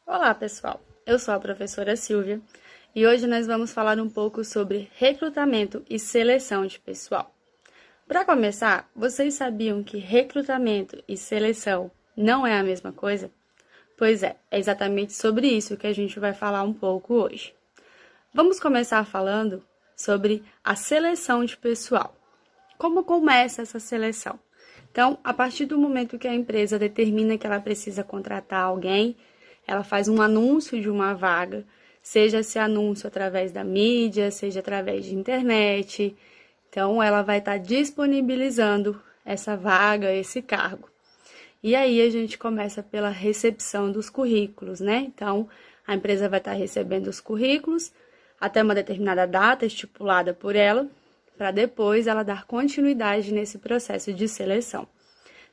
Olá, pessoal! Eu sou a professora Silvia e hoje nós vamos falar um pouco sobre recrutamento e seleção de pessoal. Para começar, vocês sabiam que recrutamento e seleção não é a mesma coisa? Pois é exatamente sobre isso que a gente vai falar um pouco hoje. Vamos começar falando sobre a seleção de pessoal. Como começa essa seleção? Então, a partir do momento que a empresa determina que ela precisa contratar alguém, ela faz um anúncio de uma vaga, seja esse anúncio através da mídia, seja através de internet. Então, ela vai estar disponibilizando essa vaga, esse cargo. E aí a gente começa pela recepção dos currículos, né? Então, a empresa vai estar recebendo os currículos até uma determinada data estipulada por ela, para depois ela dar continuidade nesse processo de seleção.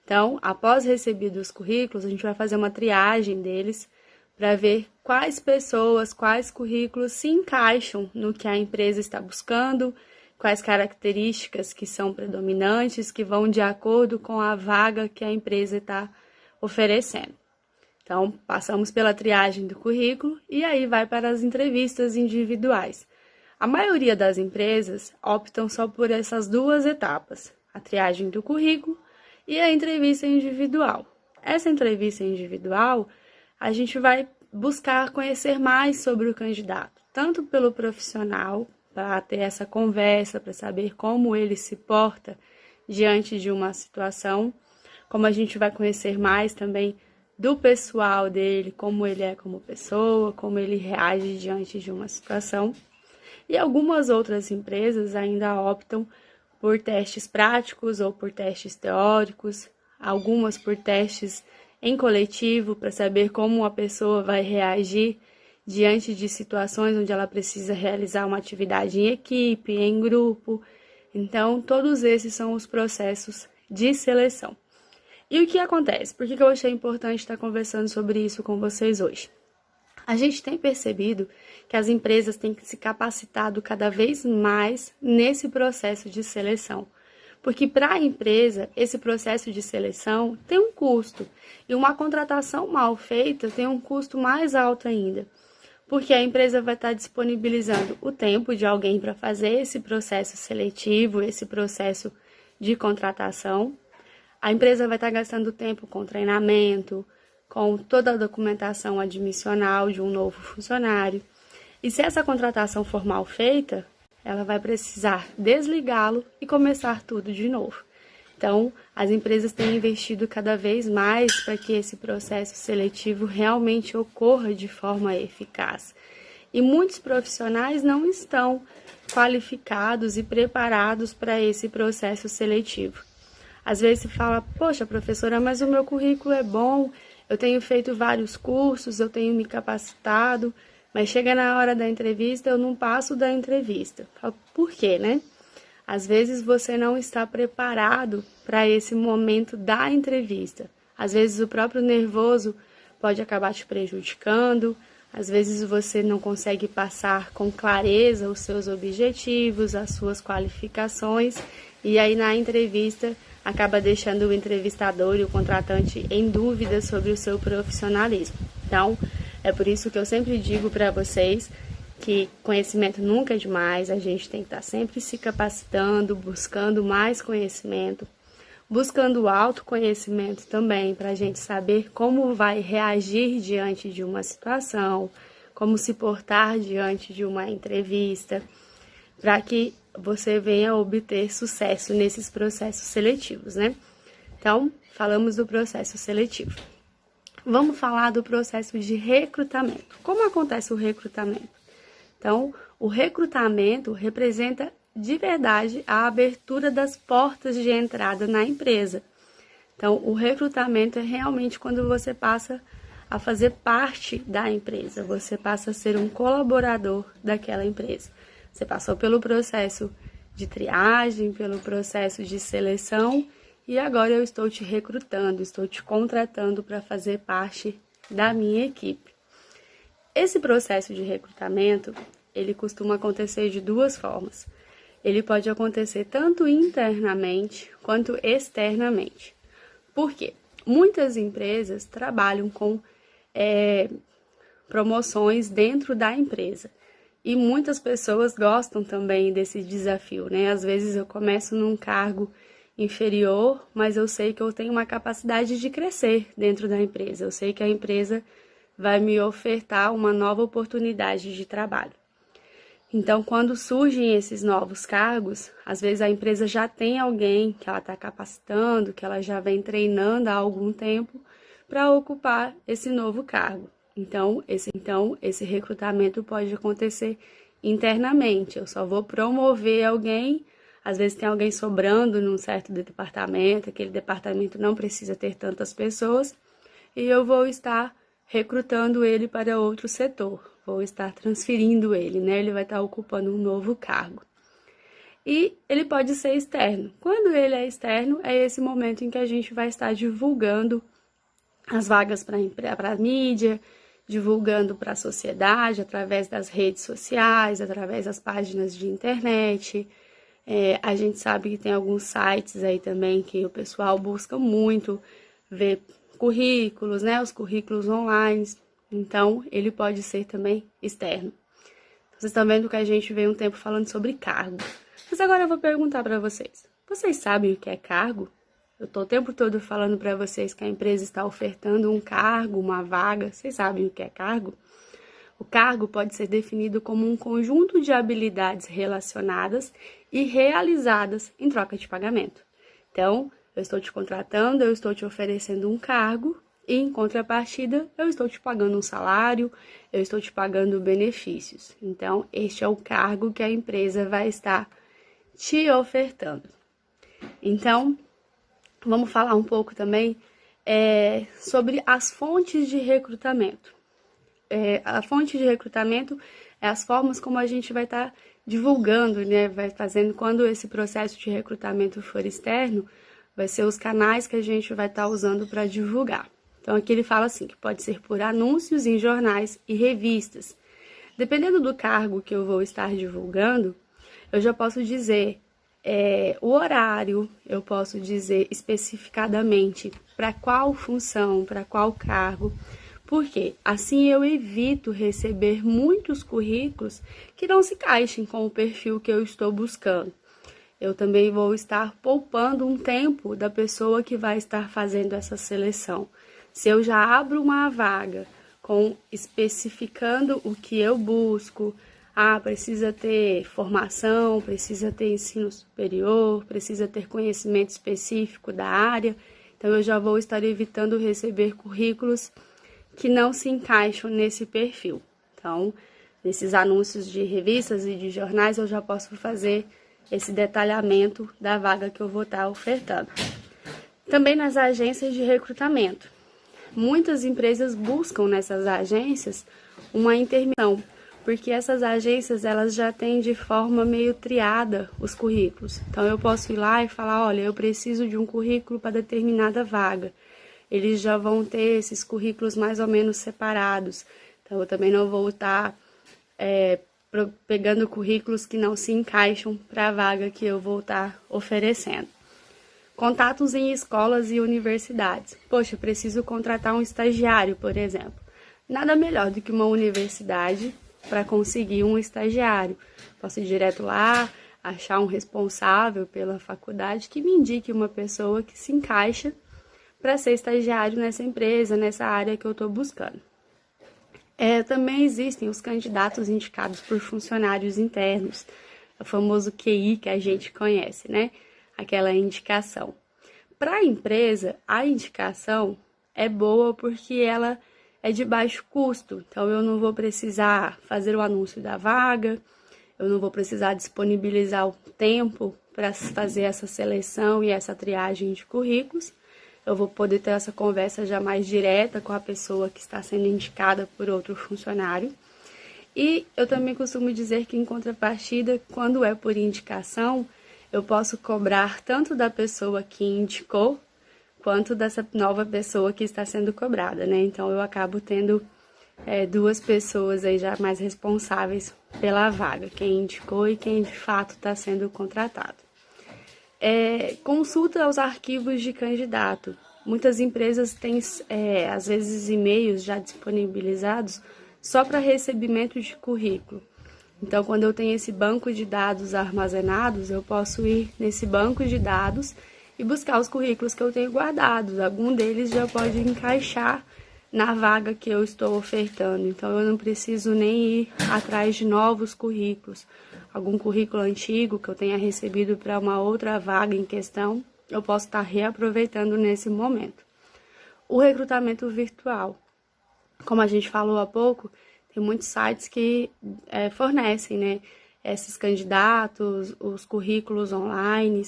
Então, após recebidos os currículos, a gente vai fazer uma triagem deles para ver quais pessoas, quais currículos se encaixam no que a empresa está buscando, quais características que são predominantes, que vão de acordo com a vaga que a empresa está oferecendo. Então, passamos pela triagem do currículo e aí vai para as entrevistas individuais. A maioria das empresas optam só por essas duas etapas, a triagem do currículo e a entrevista individual. Essa entrevista individual, a gente vai buscar conhecer mais sobre o candidato, tanto pelo profissional, para ter essa conversa, para saber como ele se porta diante de uma situação, como a gente vai conhecer mais também do pessoal dele, como ele é como pessoa, como ele reage diante de uma situação. E algumas outras empresas ainda optam por testes práticos ou por testes teóricos, algumas por testes em coletivo, para saber como a pessoa vai reagir diante de situações onde ela precisa realizar uma atividade em equipe, em grupo. Então, todos esses são os processos de seleção. E o que acontece? Por que eu achei importante estar conversando sobre isso com vocês hoje? A gente tem percebido que as empresas têm se capacitado cada vez mais nesse processo de seleção. Porque para a empresa, esse processo de seleção tem um custo. E uma contratação mal feita tem um custo mais alto ainda. Porque a empresa vai estar disponibilizando o tempo de alguém para fazer esse processo seletivo, esse processo de contratação. A empresa vai estar gastando tempo com treinamento, com toda a documentação admissional de um novo funcionário. E se essa contratação for mal feita, ela vai precisar desligá-lo e começar tudo de novo. Então, as empresas têm investido cada vez mais para que esse processo seletivo realmente ocorra de forma eficaz. E muitos profissionais não estão qualificados e preparados para esse processo seletivo. Às vezes se fala, poxa, professora, mas o meu currículo é bom, eu tenho feito vários cursos, eu tenho me capacitado, mas chega na hora da entrevista, eu não passo da entrevista. Por quê, né? Às vezes você não está preparado para esse momento da entrevista. Às vezes o próprio nervoso pode acabar te prejudicando, às vezes você não consegue passar com clareza os seus objetivos, as suas qualificações, e aí na entrevista acaba deixando o entrevistador e o contratante em dúvida sobre o seu profissionalismo. Então, é por isso que eu sempre digo para vocês que conhecimento nunca é demais, a gente tem que estar sempre se capacitando, buscando mais conhecimento, buscando autoconhecimento também, para a gente saber como vai reagir diante de uma situação, como se portar diante de uma entrevista, para que você venha obter sucesso nesses processos seletivos, né? Então, falamos do processo seletivo. Vamos falar do processo de recrutamento. Como acontece o recrutamento? Então, o recrutamento representa de verdade a abertura das portas de entrada na empresa. Então, o recrutamento é realmente quando você passa a fazer parte da empresa, você passa a ser um colaborador daquela empresa. Você passou pelo processo de triagem, pelo processo de seleção e agora eu estou te recrutando, estou te contratando para fazer parte da minha equipe. Esse processo de recrutamento, ele costuma acontecer de duas formas. Ele pode acontecer tanto internamente quanto externamente. Por quê? Muitas empresas trabalham com promoções dentro da empresa. E muitas pessoas gostam também desse desafio, né? Às vezes eu começo num cargo inferior, mas eu sei que eu tenho uma capacidade de crescer dentro da empresa. Eu sei que a empresa vai me ofertar uma nova oportunidade de trabalho. Então, quando surgem esses novos cargos, às vezes a empresa já tem alguém que ela está capacitando, que ela já vem treinando há algum tempo para ocupar esse novo cargo. Então, esse recrutamento pode acontecer internamente. Eu só vou promover alguém, às vezes tem alguém sobrando num certo departamento, aquele departamento não precisa ter tantas pessoas, e eu vou estar recrutando ele para outro setor, vou estar transferindo ele, né? Ele vai estar ocupando um novo cargo. E ele pode ser externo. Quando ele é externo, é esse momento em que a gente vai estar divulgando as vagas para a mídia, divulgando para a sociedade através das redes sociais, através das páginas de internet. A gente sabe que tem alguns sites aí também que o pessoal busca muito ver currículos, né? Os currículos online. Então, ele pode ser também externo. Vocês estão vendo que a gente veio um tempo falando sobre cargo. Mas agora eu vou perguntar para vocês. Vocês sabem o que é cargo? Eu estou o tempo todo falando para vocês que a empresa está ofertando um cargo, uma vaga. Vocês sabem o que é cargo? O cargo pode ser definido como um conjunto de habilidades relacionadas e realizadas em troca de pagamento. Então, eu estou te contratando, eu estou te oferecendo um cargo e, em contrapartida, eu estou te pagando um salário, eu estou te pagando benefícios. Então, este é o cargo que a empresa vai estar te ofertando. Então, vamos falar um pouco também sobre as fontes de recrutamento. A fonte de recrutamento é as formas como a gente vai estar divulgando, né? Vai fazendo quando esse processo de recrutamento for externo, vai ser os canais que a gente vai estar usando para divulgar. Então, aqui ele fala assim, que pode ser por anúncios em jornais e revistas. Dependendo do cargo que eu vou estar divulgando, eu já posso dizer o horário, eu posso dizer especificadamente para qual função, para qual cargo, porque assim eu evito receber muitos currículos que não se encaixem com o perfil que eu estou buscando. Eu também vou estar poupando um tempo da pessoa que vai estar fazendo essa seleção. Se eu já abro uma vaga especificando o que eu busco, precisa ter formação, precisa ter ensino superior, precisa ter conhecimento específico da área, então eu já vou estar evitando receber currículos que não se encaixam nesse perfil. Então, nesses anúncios de revistas e de jornais, eu já posso fazer esse detalhamento da vaga que eu vou estar ofertando. Também nas agências de recrutamento. Muitas empresas buscam nessas agências uma intermediação, porque essas agências elas já têm de forma meio triada os currículos. Então, eu posso ir lá e falar, olha, eu preciso de um currículo para determinada vaga. Eles já vão ter esses currículos mais ou menos separados. Então, eu também não vou estar pegando currículos que não se encaixam para a vaga que eu vou estar oferecendo. Contatos em escolas e universidades. Poxa, eu preciso contratar um estagiário, por exemplo. Nada melhor do que uma universidade para conseguir um estagiário. Posso ir direto lá, achar um responsável pela faculdade que me indique uma pessoa que se encaixa para ser estagiário nessa empresa, nessa área que eu estou buscando. Também existem os candidatos indicados por funcionários internos, o famoso QI que a gente conhece, né? Aquela indicação. Para a empresa, a indicação é boa porque ela é de baixo custo, então eu não vou precisar fazer o anúncio da vaga, eu não vou precisar disponibilizar o tempo para fazer essa seleção e essa triagem de currículos. Eu vou poder ter essa conversa já mais direta com a pessoa que está sendo indicada por outro funcionário. E eu também costumo dizer que, em contrapartida, quando é por indicação, eu posso cobrar tanto da pessoa que indicou, quanto dessa nova pessoa que está sendo cobrada, né? Então, eu acabo tendo duas pessoas aí já mais responsáveis pela vaga, quem indicou e quem de fato está sendo contratado. Consulta os arquivos de candidato. Muitas empresas têm, às vezes, e-mails já disponibilizados só para recebimento de currículo. Então, quando eu tenho esse banco de dados armazenados, eu posso ir nesse banco de dados e buscar os currículos que eu tenho guardados. Algum deles já pode encaixar na vaga que eu estou ofertando. Então, eu não preciso nem ir atrás de novos currículos. Algum currículo antigo que eu tenha recebido para uma outra vaga em questão, eu posso estar reaproveitando nesse momento. O recrutamento virtual. Como a gente falou há pouco, tem muitos sites que fornecem, né, esses candidatos, os currículos online.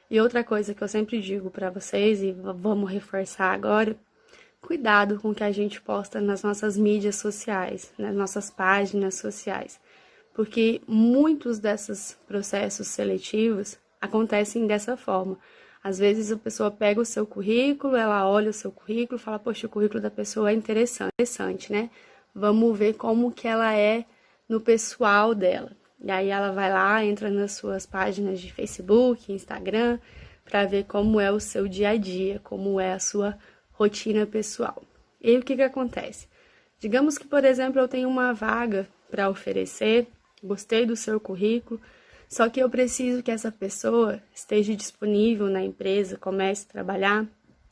E outra coisa que eu sempre digo para vocês, e vamos reforçar agora, cuidado com o que a gente posta nas nossas mídias sociais, nas nossas páginas sociais. Porque muitos desses processos seletivos acontecem dessa forma. Às vezes a pessoa pega o seu currículo, ela olha o seu currículo e fala, poxa, o currículo da pessoa é interessante, né? Vamos ver como que ela é no pessoal dela. E aí ela vai lá, entra nas suas páginas de Facebook, Instagram, para ver como é o seu dia a dia, como é a sua rotina pessoal. E aí o que que acontece? Digamos que, por exemplo, eu tenho uma vaga para oferecer, gostei do seu currículo, só que eu preciso que essa pessoa esteja disponível na empresa, comece a trabalhar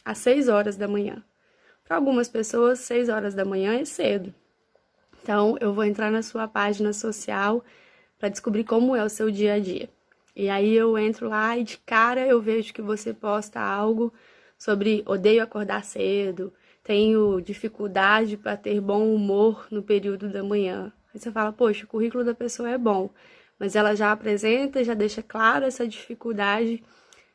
às 6 horas da manhã. Para algumas pessoas, 6 horas da manhã é cedo. Então, eu vou entrar na sua página social para descobrir como é o seu dia a dia. E aí eu entro lá e de cara eu vejo que você posta algo sobre odeio acordar cedo, tenho dificuldade para ter bom humor no período da manhã. Aí você fala, poxa, o currículo da pessoa é bom, mas ela já apresenta, já deixa claro essa dificuldade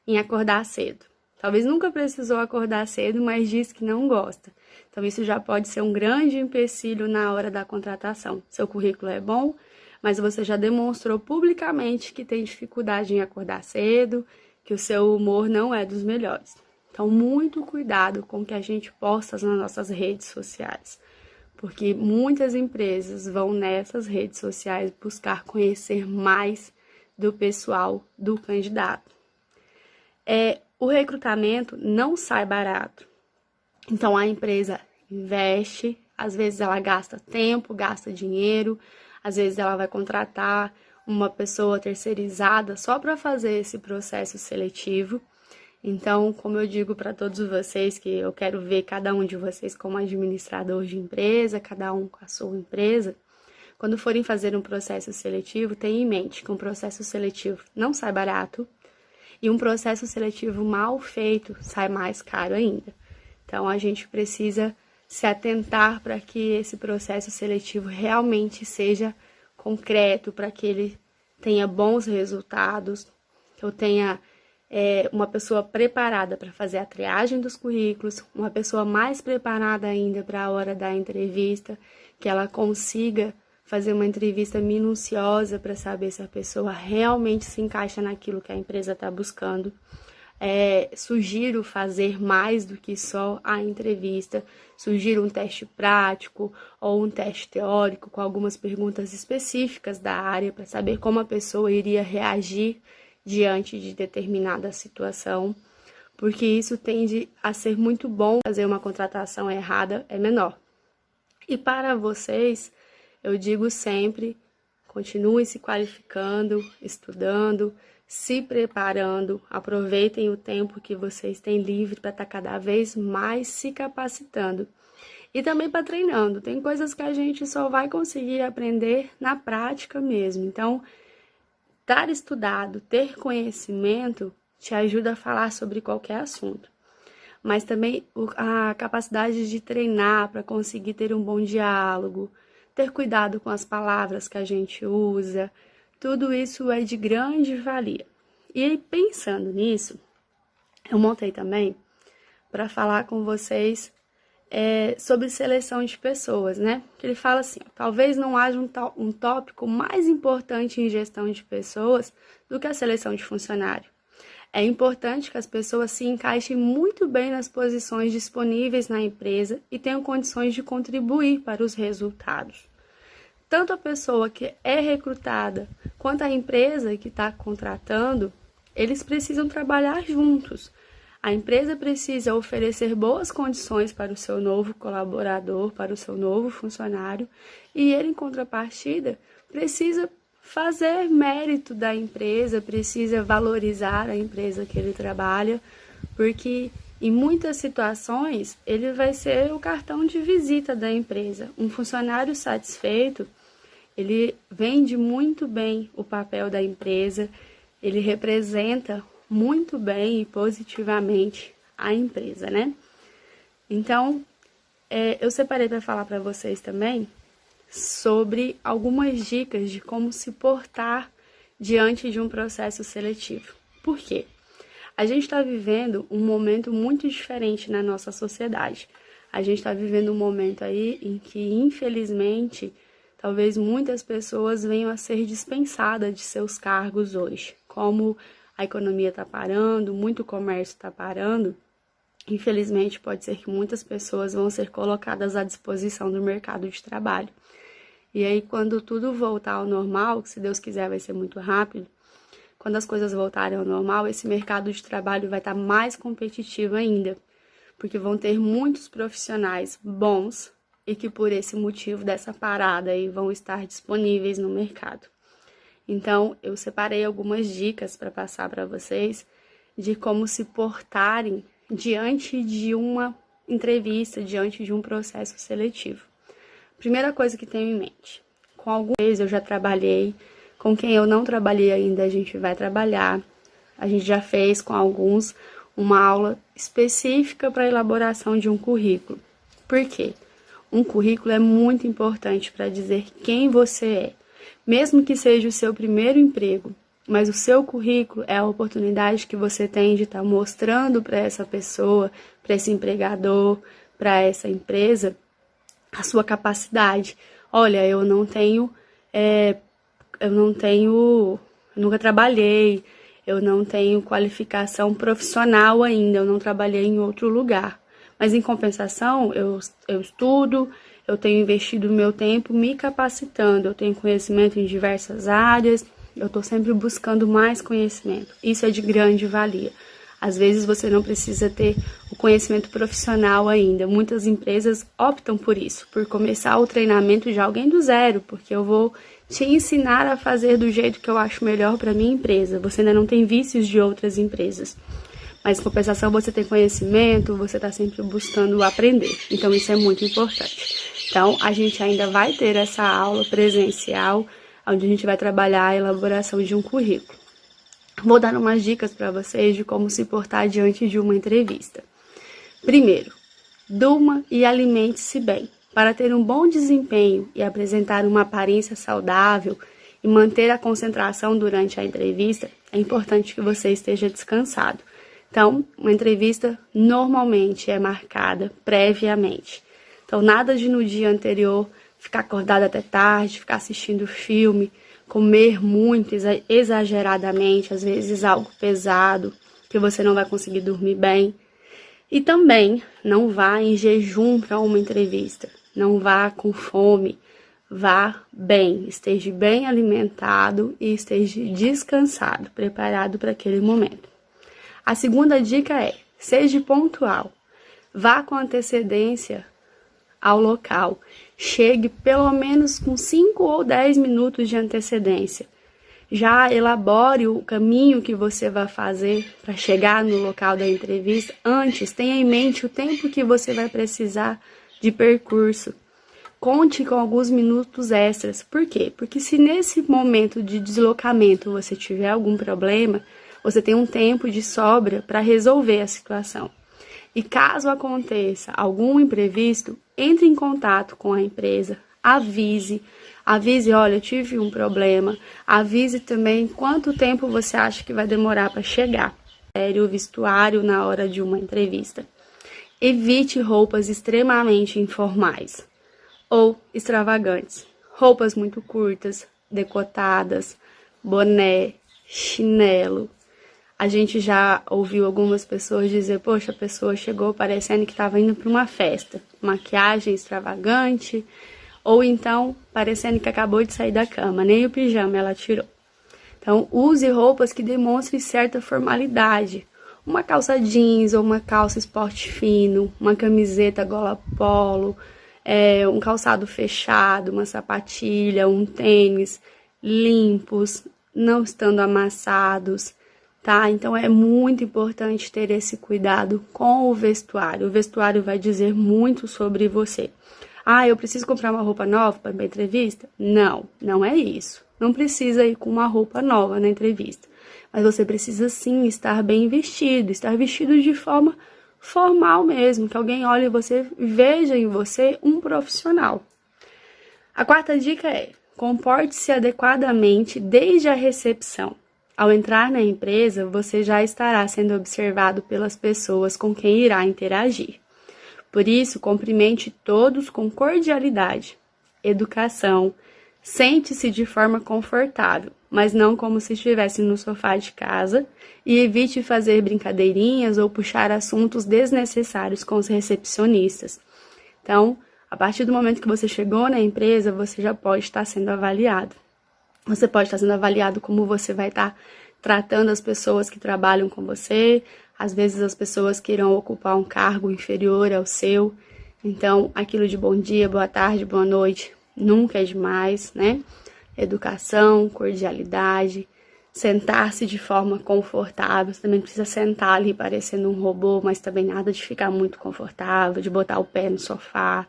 em acordar cedo. Talvez nunca precisou acordar cedo, mas diz que não gosta. Então, isso já pode ser um grande empecilho na hora da contratação. Seu currículo é bom, mas você já demonstrou publicamente que tem dificuldade em acordar cedo, que o seu humor não é dos melhores. Então, muito cuidado com o que a gente posta nas nossas redes sociais, porque muitas empresas vão nessas redes sociais buscar conhecer mais do pessoal do candidato. O recrutamento não sai barato. Então, a empresa investe, às vezes ela gasta tempo, gasta dinheiro, às vezes ela vai contratar uma pessoa terceirizada só para fazer esse processo seletivo. Então, como eu digo para todos vocês, que eu quero ver cada um de vocês como administrador de empresa, cada um com a sua empresa, quando forem fazer um processo seletivo, tenha em mente que um processo seletivo não sai barato e um processo seletivo mal feito sai mais caro ainda. Então, a gente precisa se atentar para que esse processo seletivo realmente seja concreto, para que ele tenha bons resultados, que eu tenha uma pessoa preparada para fazer a triagem dos currículos, uma pessoa mais preparada ainda para a hora da entrevista, que ela consiga fazer uma entrevista minuciosa para saber se a pessoa realmente se encaixa naquilo que a empresa está buscando. Sugiro fazer mais do que só a entrevista, sugiro um teste prático ou um teste teórico com algumas perguntas específicas da área para saber como a pessoa iria reagir diante de determinada situação, porque isso tende a ser muito bom. Fazer uma contratação errada é menor. E para vocês, eu digo sempre, continuem se qualificando, estudando, se preparando, aproveitem o tempo que vocês têm livre para estar cada vez mais se capacitando. E também para treinando. Tem coisas que a gente só vai conseguir aprender na prática mesmo. Então, estar estudado, ter conhecimento, te ajuda a falar sobre qualquer assunto. Mas também a capacidade de treinar para conseguir ter um bom diálogo, ter cuidado com as palavras que a gente usa, tudo isso é de grande valia. E aí, pensando nisso, eu montei também para falar com vocês sobre seleção de pessoas, né? Que ele fala assim, talvez não haja um tópico mais importante em gestão de pessoas do que a seleção de funcionário. É importante que as pessoas se encaixem muito bem nas posições disponíveis na empresa e tenham condições de contribuir para os resultados. Tanto a pessoa que é recrutada quanto a empresa que está contratando, eles precisam trabalhar juntos. A empresa precisa oferecer boas condições para o seu novo colaborador, para o seu novo funcionário, e ele, em contrapartida, precisa fazer mérito da empresa, precisa valorizar a empresa que ele trabalha, porque em muitas situações ele vai ser o cartão de visita da empresa. Um funcionário satisfeito, ele vende muito bem o papel da empresa, ele representa muito bem e positivamente a empresa, né? Então, eu separei para falar para vocês também sobre algumas dicas de como se portar diante de um processo seletivo. Por quê? A gente está vivendo um momento muito diferente na nossa sociedade. A gente está vivendo um momento aí em que, infelizmente, talvez muitas pessoas venham a ser dispensadas de seus cargos hoje. Como a economia está parando, muito comércio está parando, infelizmente pode ser que muitas pessoas vão ser colocadas à disposição do mercado de trabalho. E aí, quando tudo voltar ao normal, que se Deus quiser vai ser muito rápido, quando as coisas voltarem ao normal, esse mercado de trabalho vai estar mais competitivo ainda, porque vão ter muitos profissionais bons e que por esse motivo dessa parada aí vão estar disponíveis no mercado. Então, eu separei algumas dicas para passar para vocês de como se portarem diante de uma entrevista, diante de um processo seletivo. Primeira coisa que tenho em mente, com alguns eu já trabalhei, com quem eu não trabalhei ainda a gente vai trabalhar. A gente já fez com alguns uma aula específica para a elaboração de um currículo. Por quê? Um currículo é muito importante para dizer quem você é. Mesmo que seja o seu primeiro emprego, mas o seu currículo é a oportunidade que você tem de estar mostrando para essa pessoa, para esse empregador, para essa empresa, a sua capacidade. Olha, eu nunca trabalhei, eu não tenho qualificação profissional ainda, eu não trabalhei em outro lugar. Mas em compensação, eu estudo, eu tenho investido o meu tempo me capacitando, eu tenho conhecimento em diversas áreas, eu estou sempre buscando mais conhecimento. Isso é de grande valia. Às vezes você não precisa ter o conhecimento profissional ainda. Muitas empresas optam por isso, por começar o treinamento de alguém do zero, porque eu vou te ensinar a fazer do jeito que eu acho melhor para minha empresa. Você ainda não tem vícios de outras empresas. Mas, em compensação, você tem conhecimento, você está sempre buscando aprender. Então, isso é muito importante. Então, a gente ainda vai ter essa aula presencial, onde a gente vai trabalhar a elaboração de um currículo. Vou dar umas dicas para vocês de como se portar diante de uma entrevista. Primeiro, durma e alimente-se bem. Para ter um bom desempenho e apresentar uma aparência saudável e manter a concentração durante a entrevista, é importante que você esteja descansado. Então, uma entrevista normalmente é marcada previamente. Então, nada de no dia anterior ficar acordado até tarde, ficar assistindo filme, comer muito exageradamente, às vezes algo pesado, que você não vai conseguir dormir bem. E também não vá em jejum para uma entrevista, não vá com fome, vá bem, esteja bem alimentado e esteja descansado, preparado para aquele momento. A segunda dica é, seja pontual, vá com antecedência ao local, chegue pelo menos com 5 ou 10 minutos de antecedência. Já elabore o caminho que você vai fazer para chegar no local da entrevista. Antes, tenha em mente o tempo que você vai precisar de percurso. Conte com alguns minutos extras. Por quê? Porque se nesse momento de deslocamento você tiver algum problema, você tem um tempo de sobra para resolver a situação. E caso aconteça algum imprevisto, entre em contato com a empresa, avise, olha, eu tive um problema, avise também quanto tempo você acha que vai demorar para chegar. O vestuário na hora de uma entrevista. Evite roupas extremamente informais ou extravagantes. Roupas muito curtas, decotadas, boné, chinelo. A gente já ouviu algumas pessoas dizer, poxa, a pessoa chegou parecendo que estava indo para uma festa. Maquiagem extravagante, ou então parecendo que acabou de sair da cama, nem o pijama ela tirou. Então, use roupas que demonstrem certa formalidade. uma calça jeans ou uma calça esporte fino, uma camiseta gola polo, um calçado fechado, uma sapatilha, um tênis limpos, não estando amassados, tá? Então é muito importante ter esse cuidado com o vestuário. O vestuário vai dizer muito sobre você. Ah, eu preciso comprar uma roupa nova para minha entrevista? Não, não é isso. Não precisa ir com uma roupa nova na entrevista. Mas você precisa sim estar bem vestido, estar vestido de forma formal mesmo, que alguém olhe você, veja em você um profissional. A quarta dica é: comporte-se adequadamente desde a recepção. Ao entrar na empresa, você já estará sendo observado pelas pessoas com quem irá interagir. Por isso, cumprimente todos com cordialidade, educação, sente-se de forma confortável, mas não como se estivesse no sofá de casa, e evite fazer brincadeirinhas ou puxar assuntos desnecessários com os recepcionistas. Então, a partir do momento que você chegou na empresa, você já pode estar sendo avaliado. Você pode estar sendo avaliado como você vai estar tratando as pessoas que trabalham com você, às vezes as pessoas que irão ocupar um cargo inferior ao seu. Então, aquilo de bom dia, boa tarde, boa noite, nunca é demais, né? Educação, cordialidade, sentar-se de forma confortável. Você também precisa sentar ali parecendo um robô, mas também nada de ficar muito confortável, de botar o pé no sofá.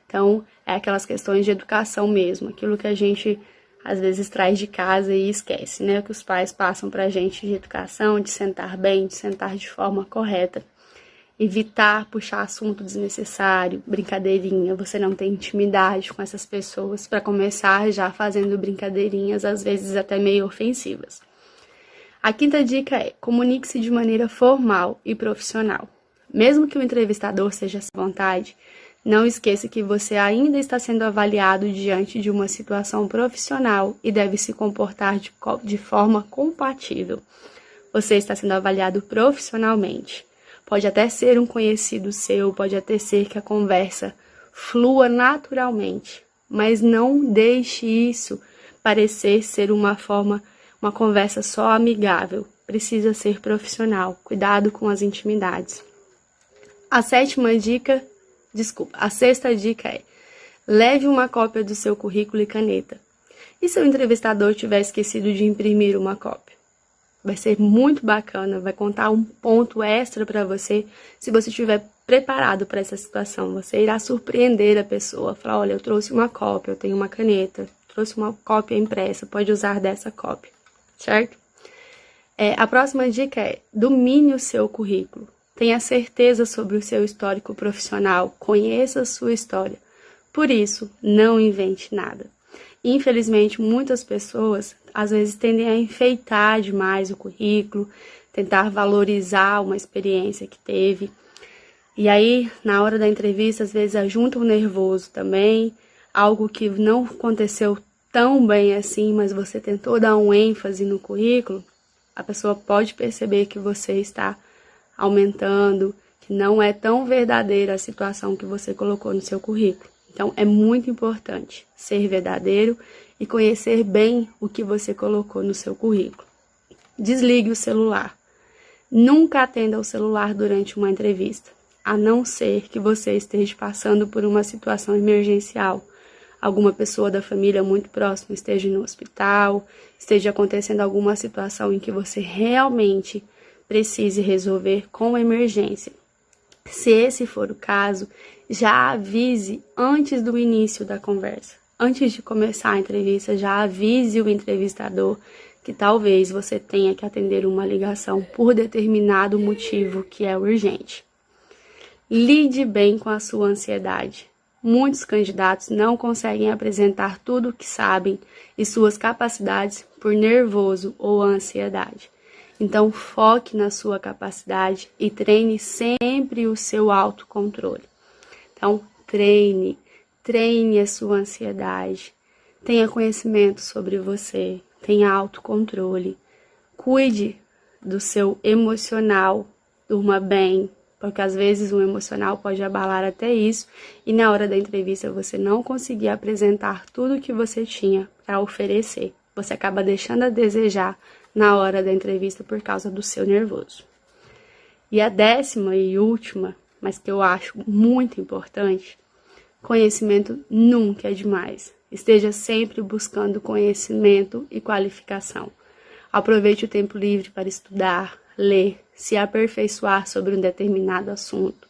Então, é aquelas questões de educação mesmo, aquilo que a gente às vezes traz de casa e esquece, né? Que os pais passam pra gente de educação, de sentar bem, de sentar de forma correta. Evitar puxar assunto desnecessário, brincadeirinha, você não tem intimidade com essas pessoas para começar já fazendo brincadeirinhas, às vezes até meio ofensivas. A quinta dica é: comunique-se de maneira formal e profissional. Mesmo que o entrevistador seja à vontade, não esqueça que você ainda está sendo avaliado diante de uma situação profissional e deve se comportar de forma compatível. Você está sendo avaliado profissionalmente. Pode até ser um conhecido seu, pode até ser que a conversa flua naturalmente, mas não deixe isso parecer ser uma conversa só amigável. Precisa ser profissional. Cuidado com as intimidades. A sexta dica é: leve uma cópia do seu currículo e caneta. E se o entrevistador tiver esquecido de imprimir uma cópia? Vai ser muito bacana, vai contar um ponto extra para você se você estiver preparado para essa situação. Você irá surpreender a pessoa, falar: olha, eu trouxe uma cópia, eu tenho uma caneta, trouxe uma cópia impressa, pode usar dessa cópia, certo? A próxima dica é: domine o seu currículo. Tenha certeza sobre o seu histórico profissional, conheça a sua história. Por isso, não invente nada. Infelizmente, muitas pessoas, às vezes, tendem a enfeitar demais o currículo, tentar valorizar uma experiência que teve. E aí, na hora da entrevista, às vezes, ajunta o nervoso também, algo que não aconteceu tão bem assim, mas você tentou dar um ênfase no currículo, a pessoa pode perceber que você está aumentando, que não é tão verdadeira a situação que você colocou no seu currículo. Então, é muito importante ser verdadeiro e conhecer bem o que você colocou no seu currículo. Desligue o celular. Nunca atenda o celular durante uma entrevista, a não ser que você esteja passando por uma situação emergencial. Alguma pessoa da família muito próxima esteja no hospital, esteja acontecendo alguma situação em que você realmente precise resolver com emergência. Se esse for o caso, já avise antes do início da conversa. Antes de começar a entrevista, já avise o entrevistador que talvez você tenha que atender uma ligação por determinado motivo que é urgente. Lide bem com a sua ansiedade. Muitos candidatos não conseguem apresentar tudo o que sabem e suas capacidades por nervoso ou ansiedade. Então, foque na sua capacidade e treine sempre o seu autocontrole. Então, treine a sua ansiedade, tenha conhecimento sobre você, tenha autocontrole, cuide do seu emocional, durma bem, porque às vezes o emocional pode abalar até isso e na hora da entrevista você não conseguir apresentar tudo o que você tinha para oferecer. Você acaba deixando a desejar na hora da entrevista por causa do seu nervoso. E a 10ª e última, mas que eu acho muito importante, conhecimento nunca é demais. Esteja sempre buscando conhecimento e qualificação. Aproveite o tempo livre para estudar, ler, se aperfeiçoar sobre um determinado assunto.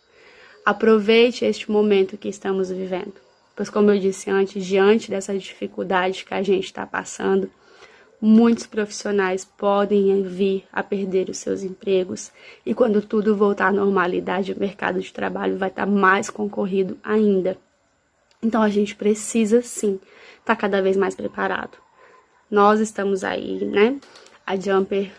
Aproveite este momento que estamos vivendo, pois, como eu disse antes, diante dessa dificuldade que a gente está passando, muitos profissionais podem vir a perder os seus empregos e quando tudo voltar à normalidade, o mercado de trabalho vai estar mais concorrido ainda. Então, a gente precisa, sim, estar cada vez mais preparado. Nós estamos aí, né? A Jumper,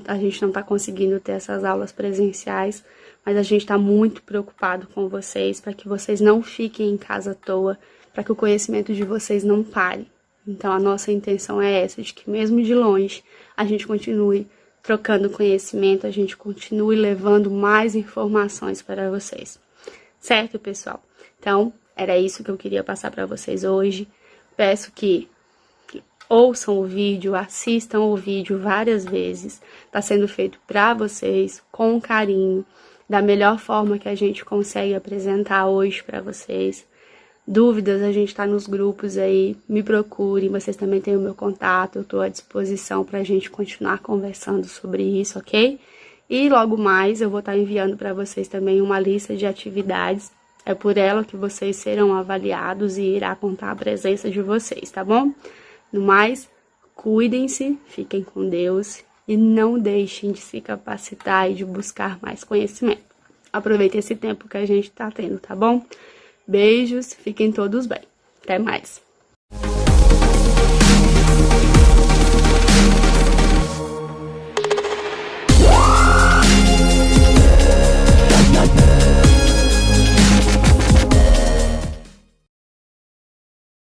a gente não está conseguindo ter essas aulas presenciais, mas a gente está muito preocupado com vocês, para que vocês não fiquem em casa à toa, para que o conhecimento de vocês não pare. Então, a nossa intenção é essa, de que mesmo de longe, a gente continue trocando conhecimento, a gente continue levando mais informações para vocês. Certo, pessoal? Então, era isso que eu queria passar para vocês hoje. Peço que ouçam o vídeo, assistam o vídeo várias vezes. Está sendo feito para vocês, com carinho, da melhor forma que a gente consegue apresentar hoje para vocês. Dúvidas, a gente está nos grupos aí, me procurem, vocês também têm o meu contato, eu estou à disposição para a gente continuar conversando sobre isso, ok? E logo mais eu vou estar enviando para vocês também uma lista de atividades. É por ela que vocês serão avaliados e irá contar a presença de vocês, tá bom? No mais, cuidem-se, fiquem com Deus e não deixem de se capacitar e de buscar mais conhecimento. Aproveitem esse tempo que a gente tá tendo, tá bom? Beijos, fiquem todos bem. Até mais.